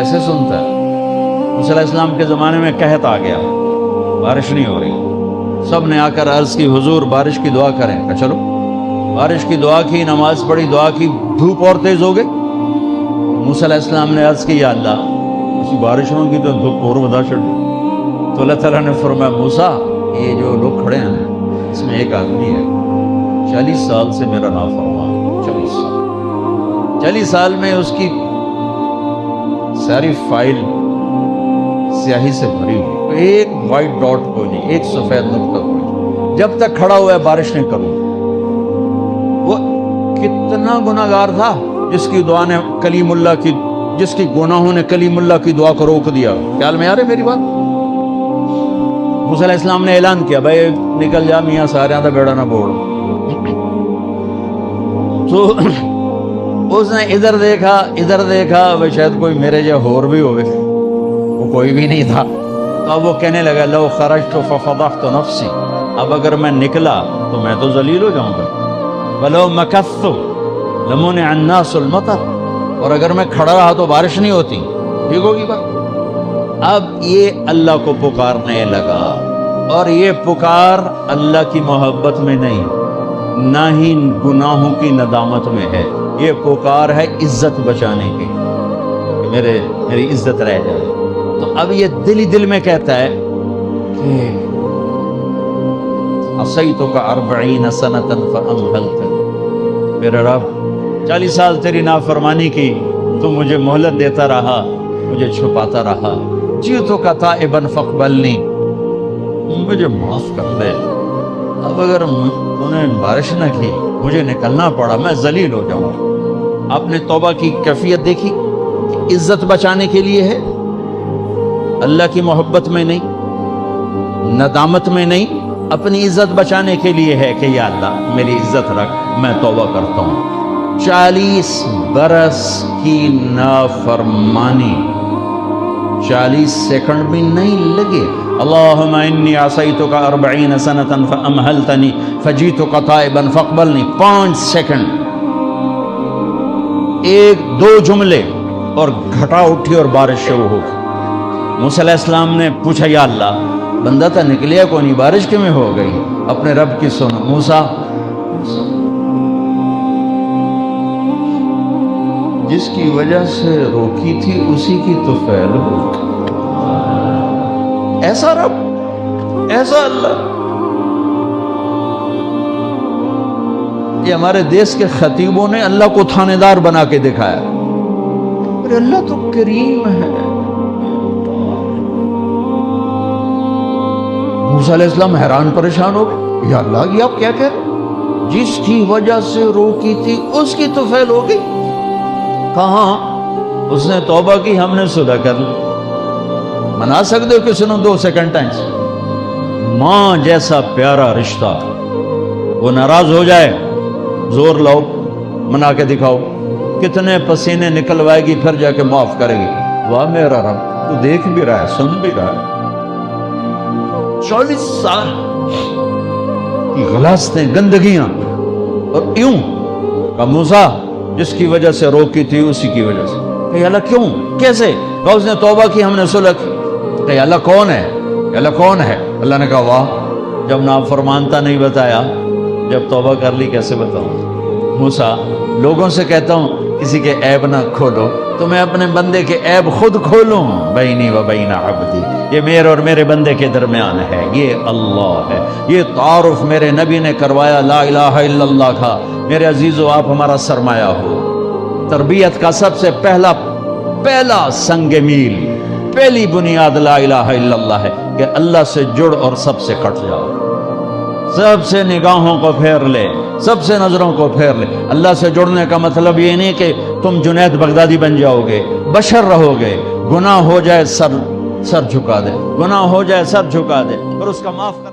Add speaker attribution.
Speaker 1: कैसे सुनता है? मूसा अलैहिस्सलाम के ज़माने में कहत आ गया, बारिश नहीं हो रही। सब ने आकर अर्ज़ की, हुजूर बारिश की दुआ करें। कहा चलो, बारिश की दुआ की, नमाज पढ़ी, दुआ की, धूप और तेज़ हो गई। मूसा अलैहिस्सलाम ने अर्ज़ की, या अल्लाह उसी बारिश होगी तो धूप और बदा छड़ी। तो अल्लाह ताला ने फरमाया, मूसा ये जो लोग खड़े हैं इसमें एक आदमी है 40 साल से मेरा नाफरमान, 40 साल में उसकी सारी फाइल स्याही से भरी हुई, एक वाइट डॉट कोई नहीं, एक सफेद नुक्ता कोई नहीं। जब तक खड़ा हुआ है बारिश नहीं करूँ। वो कितना गुनाहगार था जिसकी दुआ ने कलीमुल्लाह की, जिसकी गुनाहों ने कलीमुल्लाह की दुआ को रोक दिया। ख्याल में आ रही मेरी बात? मूसा अलैहिस्सलाम ने ऐलान किया, भाई निकल जा मियाँ, सारे दा बेड़ा ना बोल। तो उसने इधर देखा, भाई शायद कोई मेरे जो होर भी होवे, वो कोई भी नहीं था। तो अब वो कहने लगा, लो खरजतु फफदहतु नफ्सी, अब अगर मैं निकला तो मैं तो जलील हो जाऊंगा। वलो मकस्तु लमुनिअ अन्नासुल मतर, और अगर मैं खड़ा रहा तो बारिश नहीं होती। ठीक होगी बात? अब ये अल्लाह को पुकारने लगा, और ये पुकार अल्लाह की मोहब्बत में नहीं, ना ही गुनाहों की नदामत में है। ये पुकार है इज्जत बचाने की, मेरी इज्जत रह जाए। तो अब ये दिल ही दिल में कहता है कि असैतुका 40 सनतन फअमहलतनी, मेरे रब 40 साल तेरी नाफरमानी की, तू मुझे मोहलत देता रहा, मुझे छुपाता रहा। जीतुका ताइबन फक़बलनी, मुझे माफ कर दे। अब अगर तूने बारिश न की, मुझे निकलना पड़ा, मैं जलील हो जाऊंगा। आपने तौबा की कैफियत देखी? इज्जत बचाने के लिए है, अल्लाह की मोहब्बत में नहीं, नदामत में नहीं, अपनी इज्जत बचाने के लिए है कि या अल्लाह मेरी इज्जत रख, मैं तौबा करता हूँ। 40 बरस की नाफरमानी, 40 सेकंड भी नहीं लगे। अल्लाहुम्मा इन्नी असैतुका 40 सनतन फअमहलतनी फजीतुका ताइबन फक़बलनी, 5 सेकंड, 1-2 जुमले, और घटा उठी और बारिश शुरू हो गई। मूसा अलैहिस्सलाम ने पूछा, या अल्लाह बंदा तो निकलिया को नहीं, बारिश क्यों में हो गई? अपने रब की सुनो। मूसा, जिसकी वजह से रोकी थी उसी की तो फैल हो। ऐसा रब, ऐसा अल्लाह। ये हमारे देश के खतीबों ने अल्लाह को थानेदार बना के दिखाया। अरे अल्लाह तो करीम है। मूसा अलैहिस्सलाम हैरान परेशान हो गए, या अल्लाह ये आप क्या कह रहे? जिसकी वजह से रोकी थी उसकी तो फैल हो गई। कहाँ? उसने तौबा की, हमने सुलह कर ली। मना सकते हो किसी ने 2 सेकंड टाइम? माँ जैसा प्यारा रिश्ता, वो नाराज हो जाए, जोर लाओ, मना के दिखाओ, कितने पसीने निकलवाएगी, फिर जाके माफ करेगी। वाह मेरा रब, तू देख भी रहा है, सुन भी रहा है। 40 साल की गलास्तें, गंदगियां, और यूं का मूसा जिसकी वजह से रोकी थी उसी की वजह से। कही अल्लाह क्यों, कैसे? कहा उसने तौबा की, हमने सुलह की। कही अल्लाह कौन है? अल्लाह कौन है? अल्लाह ने कहा, वाह, जब नाफरमानता नहीं बताया, जब तौबा कर ली कैसे बताऊं? मूसा, लोगों से कहता हूं किसी के ऐब ना खोलो, तो मैं अपने बंदे के ऐब खुद खोलूं? बैनी व बैना अब्दी, ये मेरे और मेरे बंदे के दरमियान है, ये अल्लाह है। ये तारुफ मेरे नबी ने करवाया ला इलाहा इल्लल्लाह का। मेरे अजीजों, आप हमारा सरमाया हो। तरबियत का सबसे पहला संग मील, पहली बुनियाद ला इलाहा इल्लल्लाह है कि अल्लाह से जुड़ और सबसे कट जाओ। सबसे निगाहों को फेर ले, सबसे नजरों को फेर ले। अल्लाह से जुड़ने का मतलब ये नहीं कि तुम जुनैद बगदादी बन जाओगे, बशर रहोगे। गुनाह हो जाए सर झुका दे, गुनाह हो जाए सर झुका दे, और उसका माफ कर।